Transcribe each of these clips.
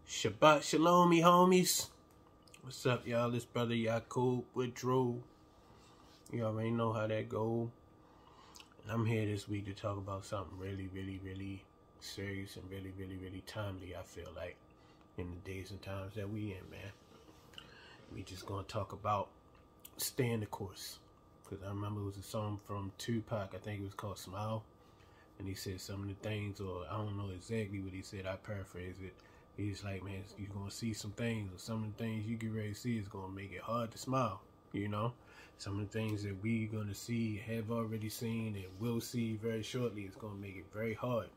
Shabbat shalom, me homies. What's up, y'all? This brother Yakub with Drew. You already know how that go. And I'm here this week to talk about something really, really, really serious and really, really, really timely, I feel like, in the days and times that we in, man. We just gonna talk about staying the course. Because I remember it was a song from Tupac, I think it was called Smile. And he said some of the things, or I don't know exactly what he said, I paraphrase it. He's like, man, you're going to see some things, or some of the things you get ready to see is going to make it hard to smile, you know? Some of the things that we're going to see, have already seen, and will see very shortly is going to make it very hard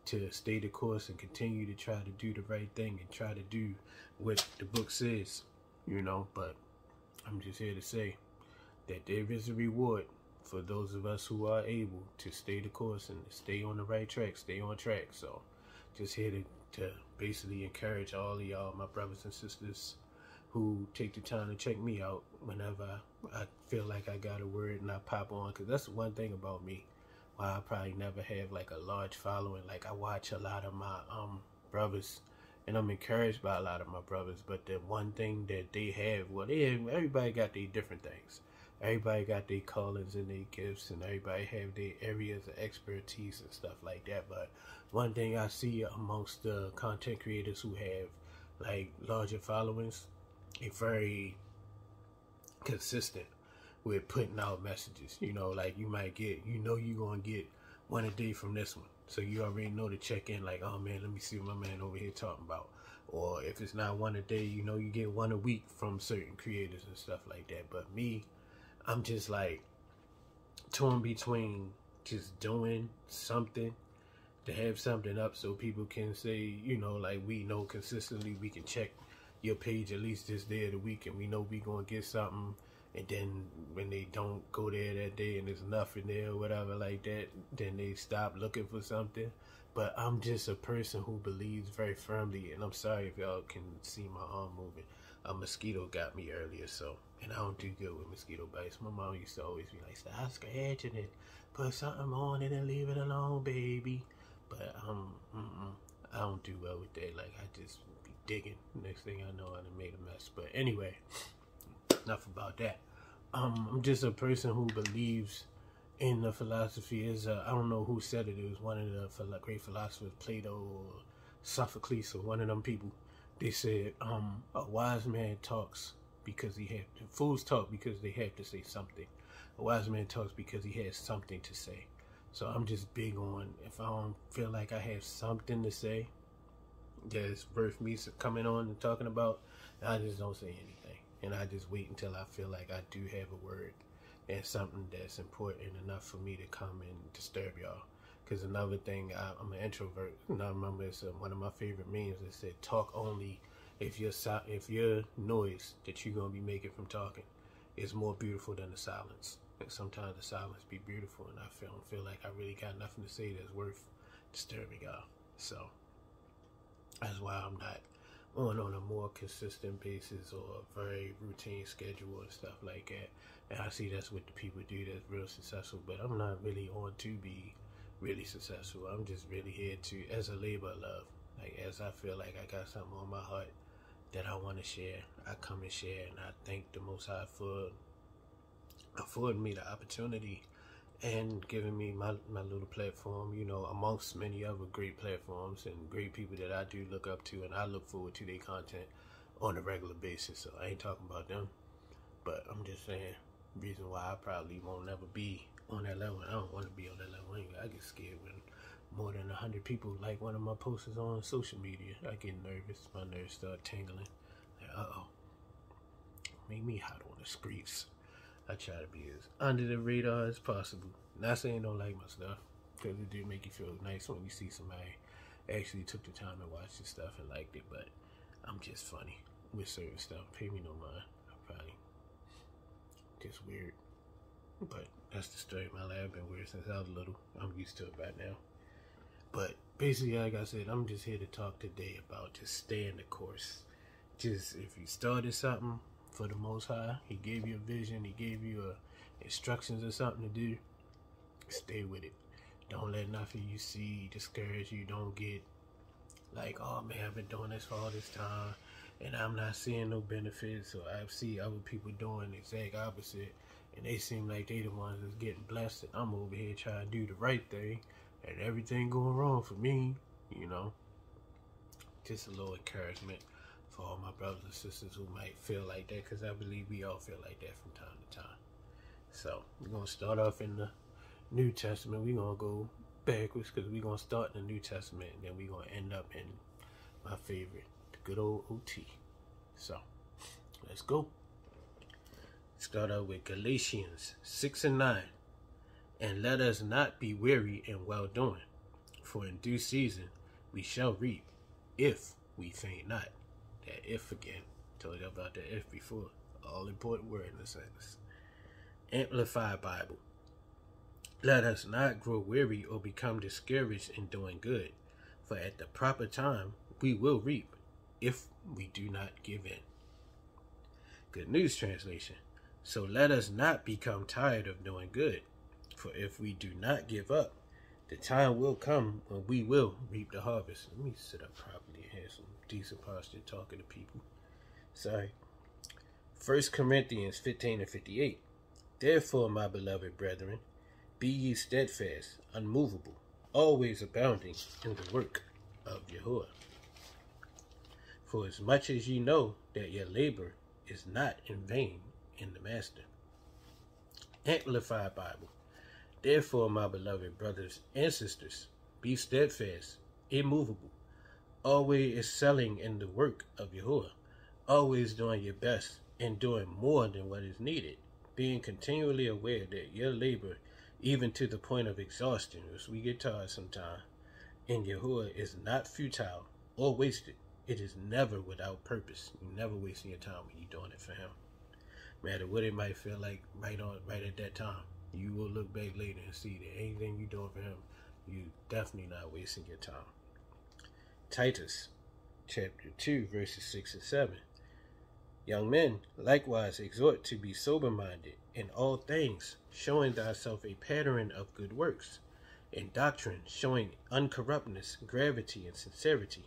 to stay the course and continue to try to do the right thing and try to do what the book says, you know? But I'm just here to say that there is a reward for those of us who are able to stay the course and stay on the right track, stay on track. So just here to basically encourage all of y'all, my brothers and sisters, who take the time to check me out whenever I feel like I got a word and I pop on. Because that's one thing about me, why I probably never have like a large following. Like, I watch a lot of my brothers, and I'm encouraged by a lot of my brothers. But the one thing that they have, well, everybody got their different things. Everybody got their callings and their gifts, and everybody have their areas of expertise and stuff like that. But one thing I see amongst the content creators who have like larger followings, they're very consistent with putting out messages. You know, like you might get, you know, you're going to get one a day from this one. So you already know to check in, like, oh man, let me see what my man over here talking about. Or if it's not one a day, you know, you get one a week from certain creators and stuff like that. But me, I'm just like torn between just doing something to have something up so people can say, you know, like, we know consistently we can check your page at least this day of the week and we know we gonna get something. And then when they don't go there that day and there's nothing there or whatever like that, then they stop looking for something. But I'm just a person who believes very firmly, and I'm sorry if y'all can see my arm moving. A mosquito got me earlier, so, and I don't do good with mosquito bites. My mom used to always be like, stop scratching it, put something on it and leave it alone, baby. But I don't do well with that. Like, I just be digging. Next thing I know, I done made a mess. But anyway, enough about that. I'm just a person who believes in the philosophy. Is I don't know who said it. It was one of the great philosophers, Plato or Sophocles, or one of them people. They said, a wise man talks because fools talk because they have to say something. A wise man talks because he has something to say. So I'm just big on, if I don't feel like I have something to say that's worth me coming on and talking about, I just don't say anything. And I just wait until I feel like I do have a word and something that's important enough for me to come and disturb y'all. Because another thing, I'm an introvert, and I remember it's one of my favorite memes that said, talk only if your noise that you're going to be making from talking is more beautiful than the silence. And sometimes the silence be beautiful, and I feel like I really got nothing to say that's worth disturbing y'all. So that's why I'm not on a more consistent basis or a very routine schedule and stuff like that. And I see that's what the people do that's real successful, but I'm not really on to be really successful. I'm just really here to, as a labor of love, like, as I feel like I got something on my heart that I want to share, I come and share. And I thank the Most High for affording me the opportunity and giving me my little platform, you know, amongst many other great platforms and great people that I do look up to, and I look forward to their content on a regular basis. So I ain't talking about them, but I'm just saying, reason why I probably won't never be on that level. I don't want to be on that level anyway. I get scared when more than 100 people like one of my posts on social media. I get nervous. My nerves start tingling. Like, uh-oh. Make me hot on the streets. I try to be as under the radar as possible. Not saying don't like my stuff, because it do make you feel nice when you see somebody actually took the time to watch the stuff and liked it. But I'm just funny with certain stuff. Pay me no mind. I'm probably just weird. But that's the story of my life. I've been weird since I was little. I'm used to it by now. But basically, like I said, I'm just here to talk today about just staying the course. Just, if you started something for the Most High, He gave you a vision, He gave you instructions or something to do, stay with it. Don't let nothing you see discourage you. Don't get like, oh man, I've been doing this for all this time and I'm not seeing no benefits, or I see other people doing the exact opposite and they seem like they the ones that's getting blessed, and I'm over here trying to do the right thing and everything going wrong for me, you know. Just a little encouragement for all my brothers and sisters who might feel like that, because I believe we all feel like that from time to time. So we're going to start off in the New Testament. We're going to go backwards because we're going to start in the New Testament and then we're going to end up in my favorite, the good old OT. So let's go. Start out with Galatians 6 and 9. And let us not be weary in well doing, for in due season we shall reap, if we faint not. That if again. Told you about that if before. All important word in a sentence. Amplified Bible. Let us not grow weary or become discouraged in doing good, for at the proper time we will reap, if we do not give in. Good News Translation. So let us not become tired of doing good, for if we do not give up, the time will come when we will reap the harvest. Let me sit up properly and have some decent posture talking to people. Sorry. 1 Corinthians 15 and 58. Therefore, my beloved brethren, be ye steadfast, unmovable, always abounding in the work of Yahuwah. For as much as ye know that your labor is not in vain in the Master. Amplified Bible. Therefore, my beloved brothers and sisters, be steadfast, immovable, always excelling in the work of Yahuwah, always doing your best and doing more than what is needed, being continually aware that your labor, even to the point of exhaustion, as we get tired sometime, in Yahuwah is not futile or wasted. It is never without purpose. You're never wasting your time when you're doing it for Him. No matter what it might feel like right at that time, you will look back later and see that anything you're doing for Him, you definitely not wasting your time. Titus chapter 2 verses 6 and 7. Young men, likewise exhort to be sober-minded in all things, showing thyself a pattern of good works, in doctrine showing uncorruptness, gravity, and sincerity,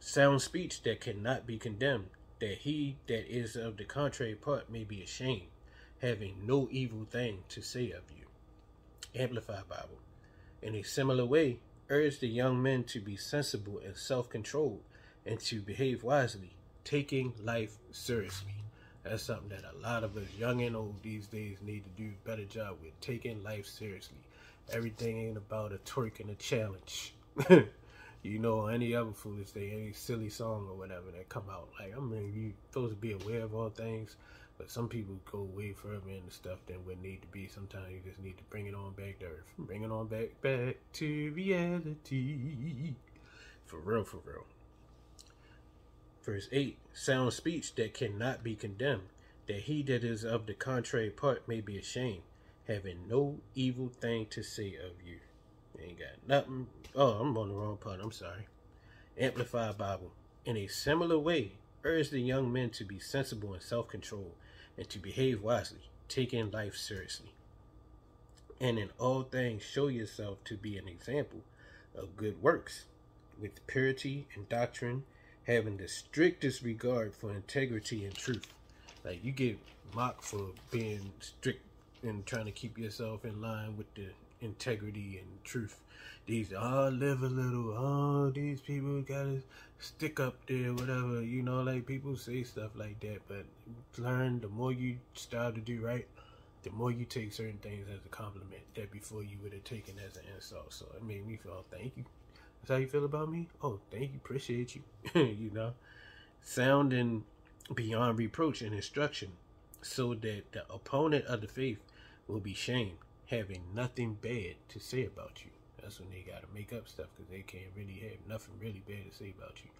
sound speech that cannot be condemned, that he that is of the contrary part may be ashamed, having no evil thing to say of you. Amplified Bible. In a similar way, urge the young men to be sensible and self-controlled, and to behave wisely, taking life seriously. That's something that a lot of us, young and old these days, need to do a better job with, taking life seriously. Everything ain't about a twerk and a challenge. You know, any other foolish thing, any silly song or whatever that come out. Like, I mean, you supposed to be aware of all things, but some people go way further into stuff than what need to be. Sometimes you just need to bring it on back to earth. Bring it on back to reality. For real, for real. Verse 8, sound speech that cannot be condemned, that he that is of the contrary part may be ashamed, having no evil thing to say of you. Ain't got nothing. Oh, I'm on the wrong part. I'm sorry. Amplified Bible. In a similar way, urge the young men to be sensible and self-controlled, and to behave wisely, taking life seriously. And in all things, show yourself to be an example of good works, with purity and doctrine, having the strictest regard for integrity and truth. Like, you get mocked for being strict and trying to keep yourself in line with the integrity and truth. These live a little, these people gotta stick up there, whatever, you know, like people say stuff like that, but learn, the more you start to do right, the more you take certain things as a compliment that before you would have taken as an insult. So it made me feel, thank you. That's how you feel about me? Oh, thank you, appreciate you. You know, sounding beyond reproach and instruction, so that the opponent of the faith will be shamed, having nothing bad to say about you. That's when they got to make up stuff, because they can't really have nothing really bad to say about you.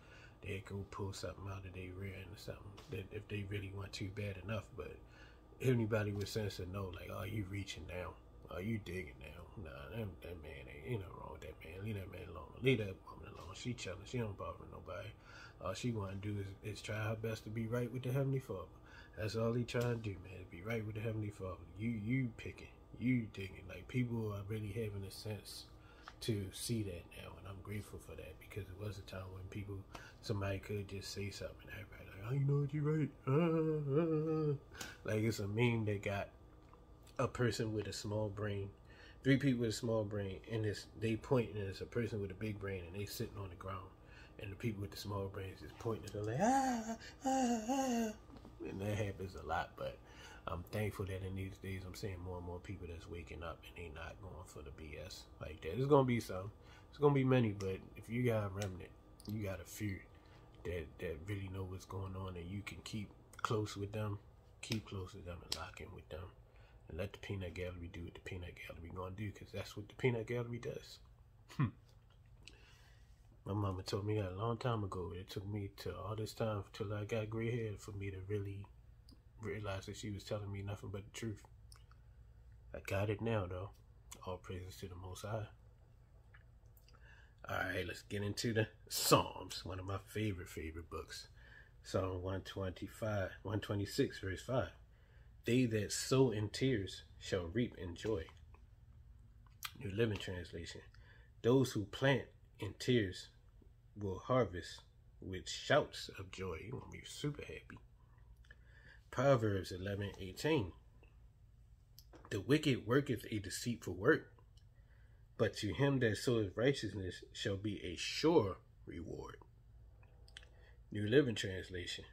They go pull something out of their rear end or something, that if they really want to bad enough. But anybody with sense to know, like, you reaching now? You digging now? Nah, that man ain't nothing wrong with that man. Leave that man alone. Leave that woman alone. She chilling. She don't bother nobody. All she want to do is try her best to be right with the Heavenly Father. That's all he trying to do, man. Be right with the Heavenly Father. You picking. You digging. Like, people are really having a sense to see that now, and I'm grateful for that, because it was a time when somebody could just say something and everybody like, oh, you know what, you're right. Like, it's a meme that got a person with a small brain, 3 people with a small brain, and they pointing as a person with a big brain, and they sitting on the ground, and the people with the small brains is pointing, they're like, and that happens a lot. But I'm thankful that in these days I'm seeing more and more people that's waking up and they not going for the BS like that. There's gonna be some, it's gonna be many, but if you got a remnant, you got a few that really know what's going on, and you can keep close with them, and lock in with them, and let the peanut gallery do what the peanut gallery gonna do, because that's what the peanut gallery does. My mama told me that a long time ago. It took me to all this time till I got gray hair for me to really realize that she was telling me nothing but the truth. I got it now, though. All praises to the Most High. Alright, let's get into the Psalms, one of my favorite books. Psalm 126, verse 5. They that sow in tears shall reap in joy. New Living Translation. Those who plant in tears will harvest with shouts of joy. You're going to be super happy. Proverbs 11:18. The wicked worketh a deceitful work, but to him that soweth righteousness shall be a sure reward. New Living Translation.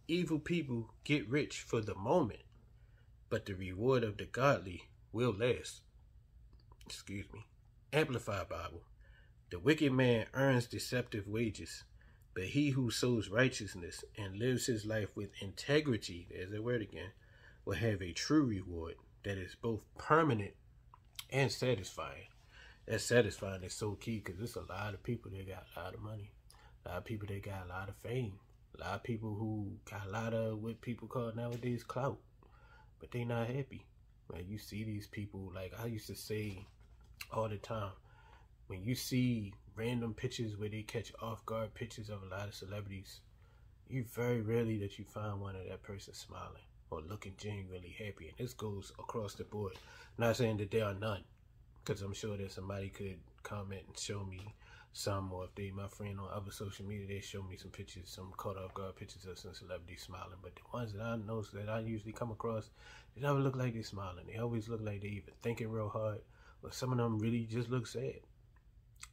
Evil people get rich for the moment, but the reward of the godly will last. Excuse me. Amplified Bible. The wicked man earns deceptive wages, but he who sows righteousness and lives his life with integrity, there's that word again, will have a true reward that is both permanent and satisfying. That satisfying is so key, because there's a lot of people that got a lot of money, a lot of people that got a lot of fame, a lot of people who got a lot of what people call nowadays clout, but they not happy. Like, you see these people, like I used to say all the time, when you see random pictures where they catch off guard pictures of a lot of celebrities, you very rarely that you find one of that person smiling or looking genuinely happy. And this goes across the board. Not saying that there are none, because I'm sure that somebody could comment and show me some, or if they my friend on other social media, they show me some pictures, some caught off guard pictures of some celebrities smiling. But the ones that I know, that I usually come across, they never look like they're smiling. They always look like they either thinking real hard, or some of them really just look sad.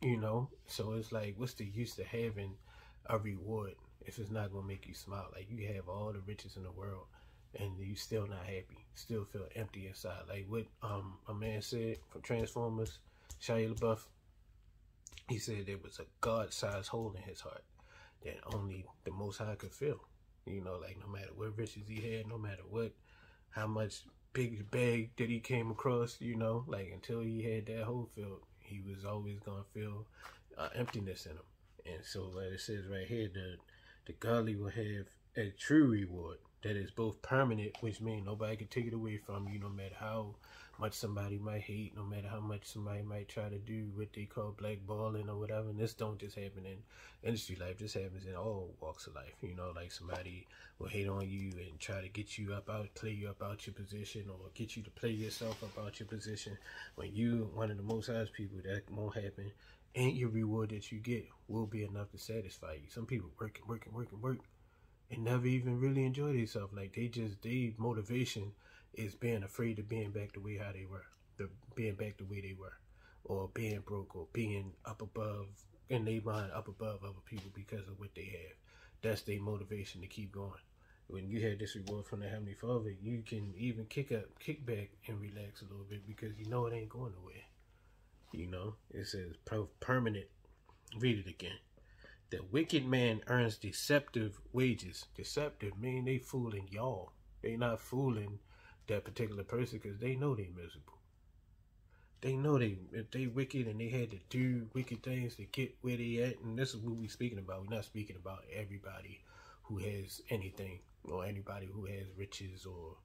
You know, so it's like, what's the use of having a reward if it's not gonna make you smile? Like, you have all the riches in the world and you still not happy, still feel empty inside. Like what a man said from Transformers, Shia LaBeouf, he said there was a God-sized hole in his heart that only the Most High could fill. You know, like, no matter what riches he had, no matter what, how much big bag that he came across, you know, like, until he had that hole filled, he was always going to feel emptiness in him. And so, like it says right here, the godly will have a true reward that is both permanent, which means nobody can take it away from you, no matter how much somebody might hate, no matter how much somebody might try to do what they call blackballing or whatever. And this don't just happen in industry life. This happens in all walks of life. You know, like, somebody will hate on you and try to get you up out, play you up out your position, or get you to play yourself up out your position. When you one of the Most High's people, that won't happen. And your reward that you get will be enough to satisfy you. Some people work and never even really enjoy themselves. Like, they motivation is being afraid of being back the way how they were, being back the way they were, or being broke, or being up above, in their mind, up above other people because of what they have. That's their motivation to keep going. When you have this reward from the Heavenly Father, you can even kick back and relax a little bit, because you know it ain't going nowhere. You know, it says permanent. Read it again. The wicked man earns deceptive wages. Deceptive mean they fooling y'all. They not fooling that particular person, because they know they miserable. They know if they wicked and they had to do wicked things to get where they at. And this is what we speaking about. We're not speaking about everybody who has anything, or anybody who has riches or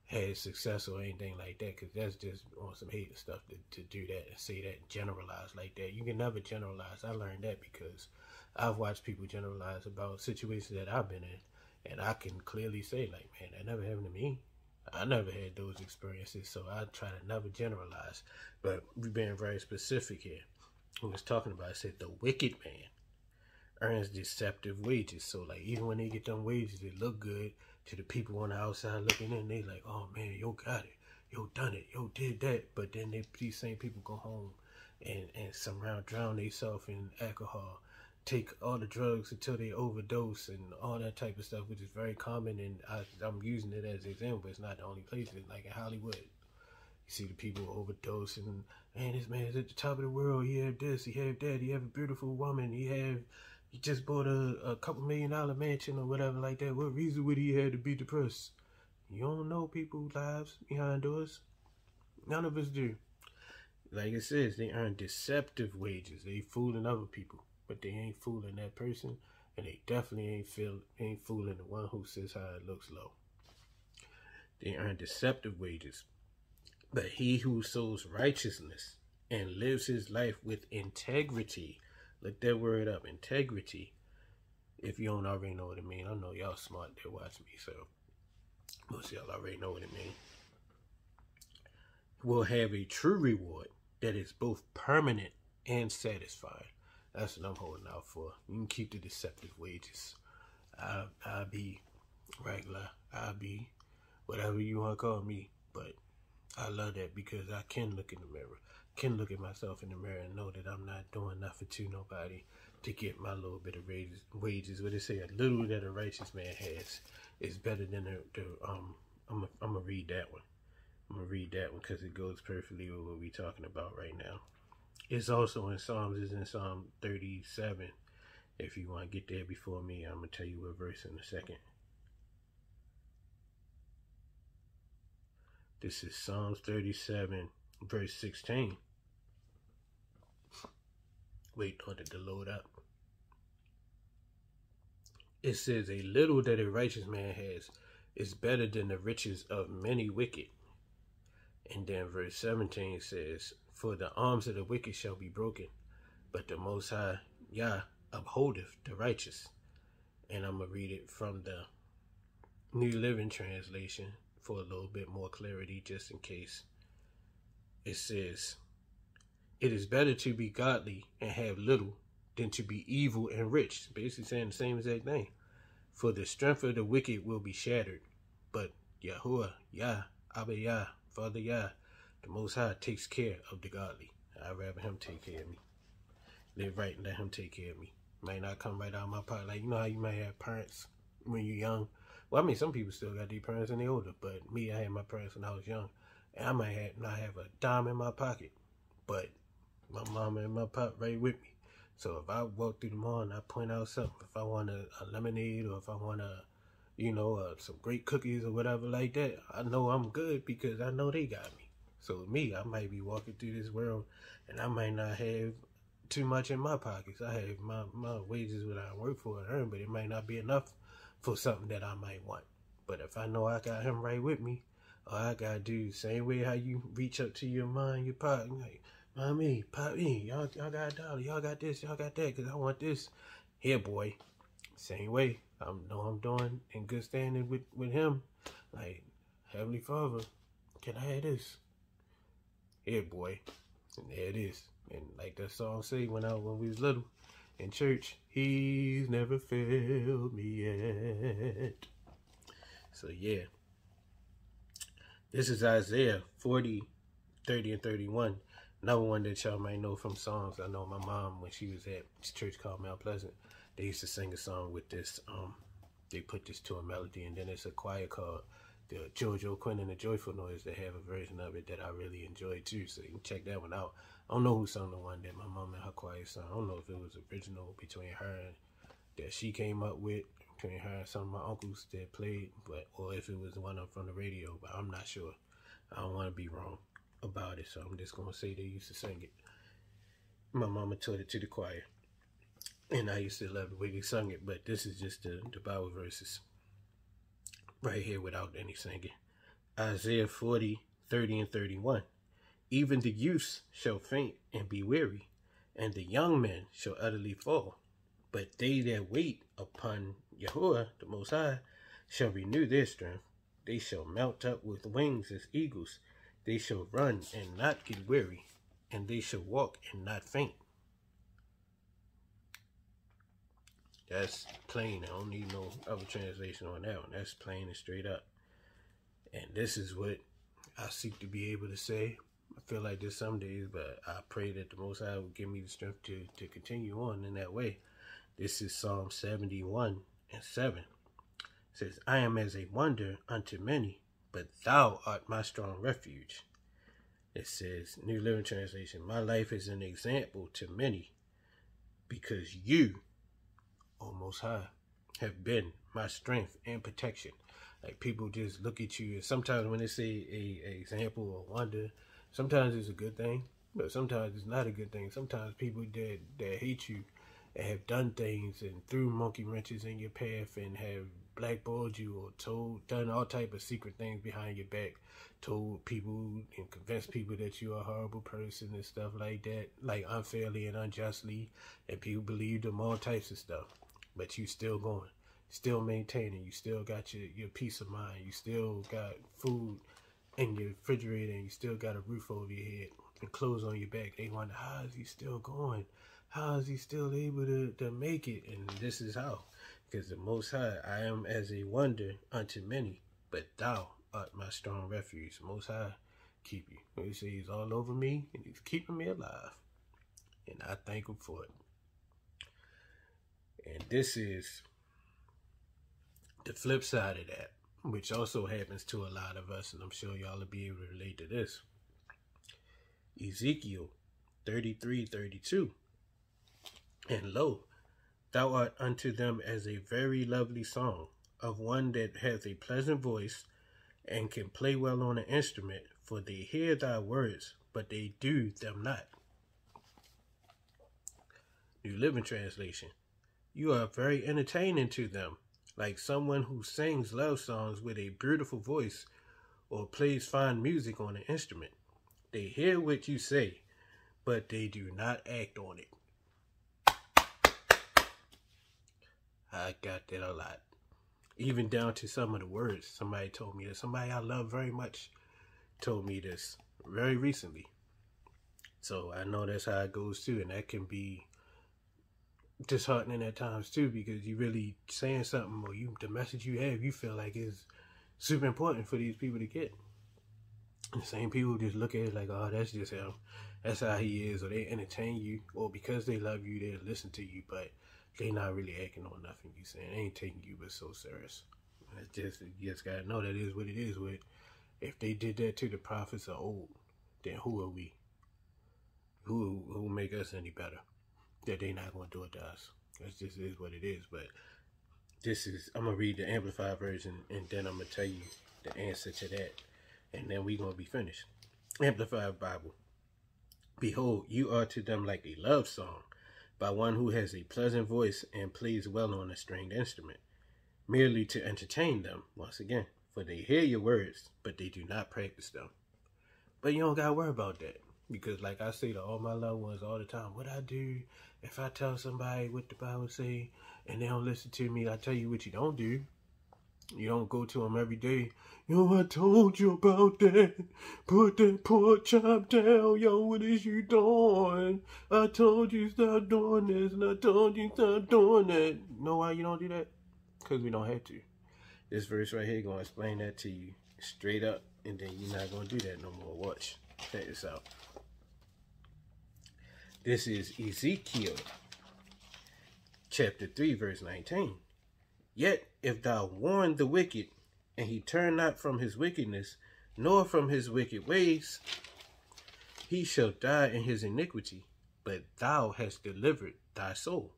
has success or anything like that, because that's just on some hating stuff to do that and say that, generalize like that. You can never generalize. I learned that because I've watched people generalize about situations that I've been in, and I can clearly say, like, man, that never happened to me. I never had those experiences, so I try to never generalize. But we're being very specific here. who was talking about it, said the wicked man earns deceptive wages. So like even when they get them wages, they look good to the people on the outside looking in. They like, oh man, yo got it, yo done it, yo did that. But then these same people go home and somehow drown themselves in alcohol, take all the drugs until they overdose and all that type of stuff, which is very common. And I'm using it as an example. It's not the only place. It's like in Hollywood. You see the people overdose and, man, this man's at the top of the world. He have this, he have that, he have a beautiful woman, he just bought a couple $1 million mansion or whatever like that. What reason would he have to be depressed? You don't know people's lives behind doors. None of us do. Like it says, they earn deceptive wages. They fooling other people, but they ain't fooling that person, and they definitely ain't fooling the one who says how it looks low. They earn deceptive wages. But he who sows righteousness and lives his life with integrity, look that word up, integrity. If you don't already know what it means, I know y'all smart that watch me, so most of y'all already know what it means. Will have a true reward that is both permanent and satisfying. That's what I'm holding out for. You can keep the deceptive wages. I'll be regular. I'll be whatever you want to call me, but I love that because I can look in the mirror, can look at myself in the mirror and know that I'm not doing nothing to nobody to get my little bit of wages. What they say, a little that a righteous man has is better than I'm gonna read that one. I'm gonna read that one because it goes perfectly with what we're talking about right now. It's also in Psalms. It's in Psalm 37. If you want to get there before me, I'm gonna tell you what verse in a second. This is Psalms 37, verse 16. Wait on it to load up. It says, a little that a righteous man has is better than the riches of many wicked. And then verse 17 says, for the arms of the wicked shall be broken, but the Most High, Yah, upholdeth the righteous. And I'm going to read it from the New Living Translation for a little bit more clarity, just in case. It says, it is better to be godly and have little than to be evil and rich. Basically saying the same exact thing. For the strength of the wicked will be shattered, but Yahuwah, Yah, Abba Yah, Father Yah, the Most High takes care of the godly. I'd rather him take care of me. Live right and let him take care of me. Might not come right out of my pocket. Like, you know how you might have parents when you're young. Well, I mean, some people still got their parents when they're older, but me, I had my parents when I was young. And I might not have a dime in my pocket, but my mama and my pop right with me. So if I walk through the mall and I point out something, if I want a lemonade or if I want some great cookies or whatever like that, I know I'm good because I know they got me. So me, I might be walking through this world and I might not have too much in my pockets. I have my wages that I work for and earn, but it might not be enough for something that I might want. But if I know I got him right with me, all I gotta do the same way how you reach up to your mom, your pop, like, mommy, poppy, y'all got $1, y'all got this, y'all got that, because I want this. Here, boy. Same way. I know I'm doing in good standing with him. Like, Heavenly Father, can I have this? Here, boy. And there it is. And like that song say when we was little in church, he's never failed me yet. So yeah. This is Isaiah 40, 30, and 31. Another one that y'all might know from songs. I know my mom, when she was at this church called Mount Pleasant, they used to sing a song with this. They put this to a melody, and then it's a choir called the JoJo Quinn and the Joyful Noise. They have a version of it that I really enjoy too, so you can check that one out. I don't know who sung the one that my mom and her choir sung. I don't know if it was original between her and that she came up with, between her and some of my uncles that played, or if it was one from the radio, but I'm not sure. I don't want to be wrong about it, so I'm just going to say they used to sing it. My mama taught it to the choir, and I used to love the way they sung it, but this is just the Bible verses right here without any singing. Isaiah 40, 30, and 31. Even the youths shall faint and be weary, and the young men shall utterly fall. But they that wait upon Yahuwah, the Most High, shall renew their strength. They shall mount up with wings as eagles. They shall run and not get weary, and they shall walk and not faint. That's plain. I don't need no other translation on that one. That's plain and straight up. And this is what I seek to be able to say. I feel like this some days, but I pray that the Most High will give me the strength to continue on in that way. This is Psalm 71:7. It says, I am as a wonder unto many, but thou art my strong refuge. It says, New Living Translation, my life is an example to many, because you, O Most High, have been my strength and protection. Like, people just look at you, and sometimes when they say a example or wonder, sometimes it's a good thing, but sometimes it's not a good thing. Sometimes people that hate you and have done things and threw monkey wrenches in your path and have blackballed you or done all type of secret things behind your back, told people and convinced people that you're a horrible person and stuff like that, like unfairly and unjustly, and people believed them, all types of stuff. But you still going, still maintaining, you still got your peace of mind, you still got food in your refrigerator, and you still got a roof over your head and clothes on your back. They wonder, how is he still going? How is he still able to make it? And this is how. Because the Most High, I am as a wonder unto many, but thou art my strong refuge. The Most High keep you. He says he's all over me, and he's keeping me alive. And I thank him for it. And this is the flip side of that, which also happens to a lot of us, and I'm sure y'all will be able to relate to this. Ezekiel 33:32. And lo, thou art unto them as a very lovely song, of one that has a pleasant voice, and can play well on an instrument, for they hear thy words, but they do them not. New Living Translation. You are very entertaining to them, like someone who sings love songs with a beautiful voice or plays fine music on an instrument. They hear what you say, but they do not act on it. I got that a lot. Even down to some of the words. Somebody told me that. Somebody I love very much told me this very recently. So I know that's how it goes too, and that can be disheartening at times too, because you really saying something, or the message you have, you feel like is super important for these people to get. And the same people just look at it like, oh, that's just him, that's how he is, or they entertain you, or because they love you, they listen to you, but they not really acting on nothing you saying. They ain't taking you but so serious. It's just, you just gotta know that is what it is. With if they did that to the prophets of old, then who are we? Who make us any better? That they not gonna do it to us. That just is what it is. But this is, I'm gonna read the Amplified version, and then I'm gonna tell you the answer to that, and then we gonna be finished. Amplified Bible. Behold, you are to them like a love song, by one who has a pleasant voice and plays well on a stringed instrument, merely to entertain them, once again, for they hear your words, but they do not practice them. But you don't gotta worry about that, because like I say to all my loved ones all the time, what I do, if I tell somebody what the Bible say, and they don't listen to me, I tell you what you don't do. You don't go to them every day, yo, I told you about that. Put that pork chop down, yo, what is you doing? I told you stop doing this, and I told you stop doing that. You know why you don't do that? Because we don't have to. This verse right here going to explain that to you straight up, and then you're not going to do that no more. Watch. Check this out. This is Ezekiel chapter 3, verse 19. Yet if thou warn the wicked, and he turn not from his wickedness, nor from his wicked ways, he shall die in his iniquity, but thou hast delivered thy soul.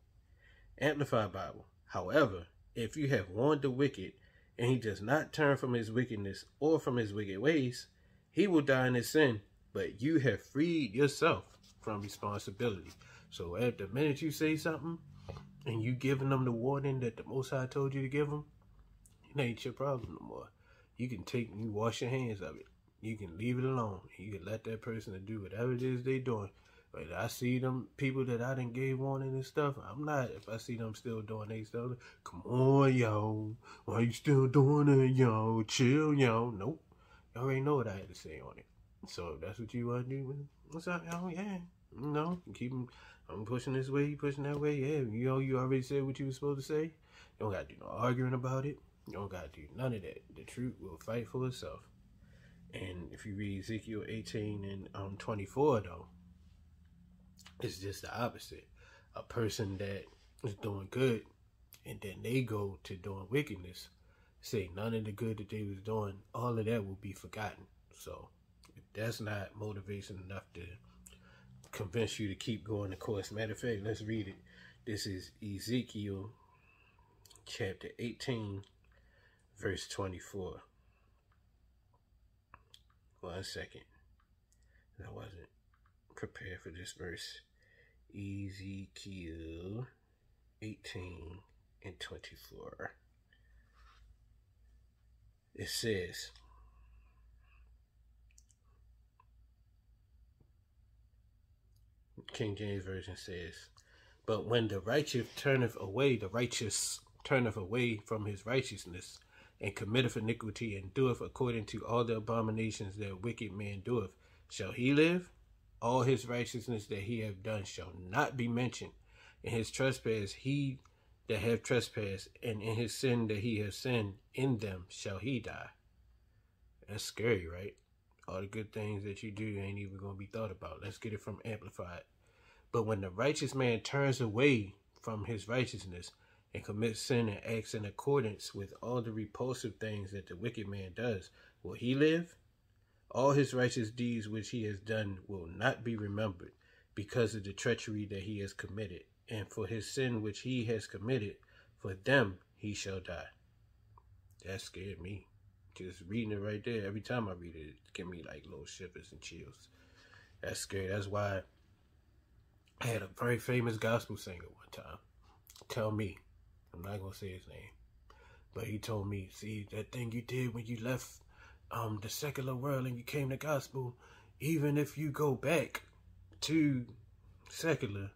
Amplified Bible. However, if you have warned the wicked, and he does not turn from his wickedness or from his wicked ways, he will die in his sin, but you have freed yourself from responsibility. So at the minute you say something, and you giving them the warning that the Most High told you to give them, it ain't your problem no more. You can wash your hands of it. You can leave it alone. You can let that person do whatever it is they doing. But I see them people that I done gave warning and stuff, I'm not, if I see them still doing they stuff, come on, yo, why you still doing it, yo, chill, yo. Nope. You already know what I had to say on it. So if that's what you want to do, what's up, yo? Yeah. You know, keep them. I'm pushing this way, you pushing that way. Yeah, you know, you already said what you were supposed to say. You don't got to do no arguing about it. You don't got to do none of that. The truth will fight for itself. And if you read Ezekiel 18 and 24, though, it's just the opposite. A person that is doing good, and then they go to doing wickedness, say none of the good that they was doing, all of that will be forgotten. So if that's not motivation enough to convince you to keep going the course. Matter of fact, let's read it. This is Ezekiel chapter 18, verse 24. 1 second. I wasn't prepared for this verse. Ezekiel 18 and 24. It says, King James Version says, but when the righteous turneth away from his righteousness, and committeth iniquity, and doeth according to all the abominations that a wicked man doeth, shall he live? All his righteousness that he hath done shall not be mentioned. In his trespass he that hath trespassed, and in his sin that he hath sinned, in them shall he die. That's scary, right? All the good things that you do ain't even going to be thought about. Let's get it from Amplified. But when the righteous man turns away from his righteousness, and commits sin and acts in accordance with all the repulsive things that the wicked man does, will he live? All his righteous deeds which he has done will not be remembered, because of the treachery that he has committed, and for his sin which he has committed, for them he shall die. That scared me. Just reading it right there, every time I read it, it gives me like little shivers and chills. That's scary. That's why I had a very famous gospel singer one time tell me, I'm not going to say his name, but he told me, see, that thing you did when you left the secular world and you came to gospel, even if you go back to secular,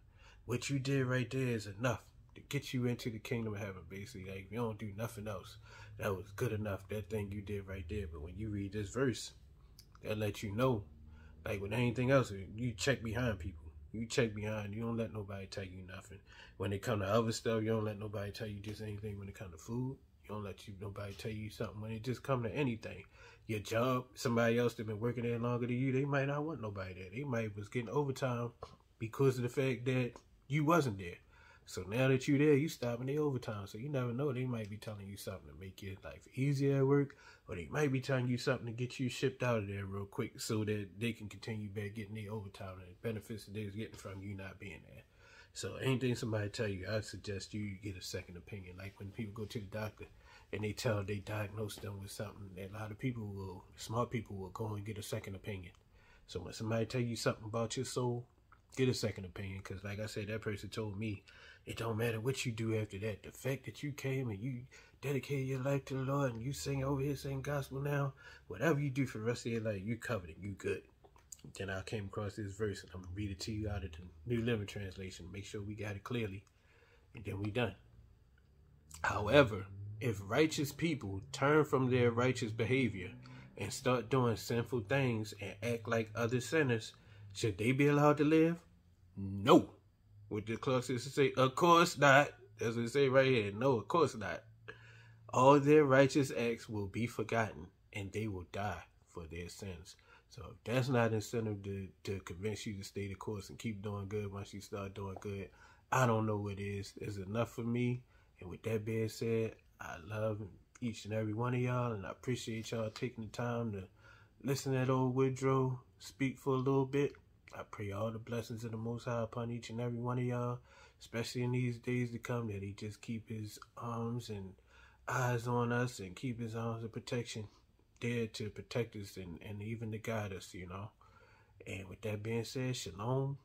what you did right there is enough to get you into the kingdom of heaven, basically. Like, if you don't do nothing else, that was good enough, that thing you did right there. But when you read this verse, that lets you know, like with anything else, you check behind people. You check behind. You don't let nobody tell you nothing. When it come to other stuff, you don't let nobody tell you just anything. When it come to food, you don't let nobody tell you something. When it just come to anything, your job, somebody else that been working there longer than you, they might not want nobody there. They might was getting overtime because of the fact that you wasn't there. So now that you there, you stopping their overtime. So you never know. They might be telling you something to make your life easier at work, or they might be telling you something to get you shipped out of there real quick so that they can continue back getting their overtime and the benefits that they're getting from you not being there. So anything somebody tell you, I suggest you get a second opinion. Like when people go to the doctor and they diagnose them with something, a lot of people smart people will go and get a second opinion. So when somebody tell you something about your soul, get a second opinion. Because like I said, that person told me, it don't matter what you do after that. The fact that you came and you dedicated your life to the Lord and you sing over here, sing gospel now, whatever you do for the rest of your life, you covered it, you good. Then I came across this verse, and I'm going to read it to you out of the New Living Translation. Make sure we got it clearly, and then we done. However, if righteous people turn from their righteous behavior and start doing sinful things and act like other sinners, should they be allowed to live? No. What the closest to say, of course not. That's what it say right here. No, of course not. All their righteous acts will be forgotten, and they will die for their sins. So if that's not incentive to convince you to stay the course and keep doing good once you start doing good, I don't know what is. It's enough for me. And with that being said, I love each and every one of y'all, and I appreciate y'all taking the time to listen to that old Woodrow speak for a little bit. I pray all the blessings of the Most High upon each and every one of y'all, especially in these days to come, that he just keep his arms and eyes on us and keep his arms of protection there to protect us and even to guide us, you know. And with that being said, shalom,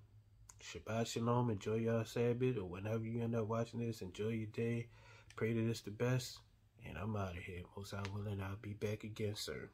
Shabbat shalom, enjoy your Sabbath, or whenever you end up watching this, enjoy your day. Pray that it's the best, and I'm out of here. Most High willing, I'll be back again, sir.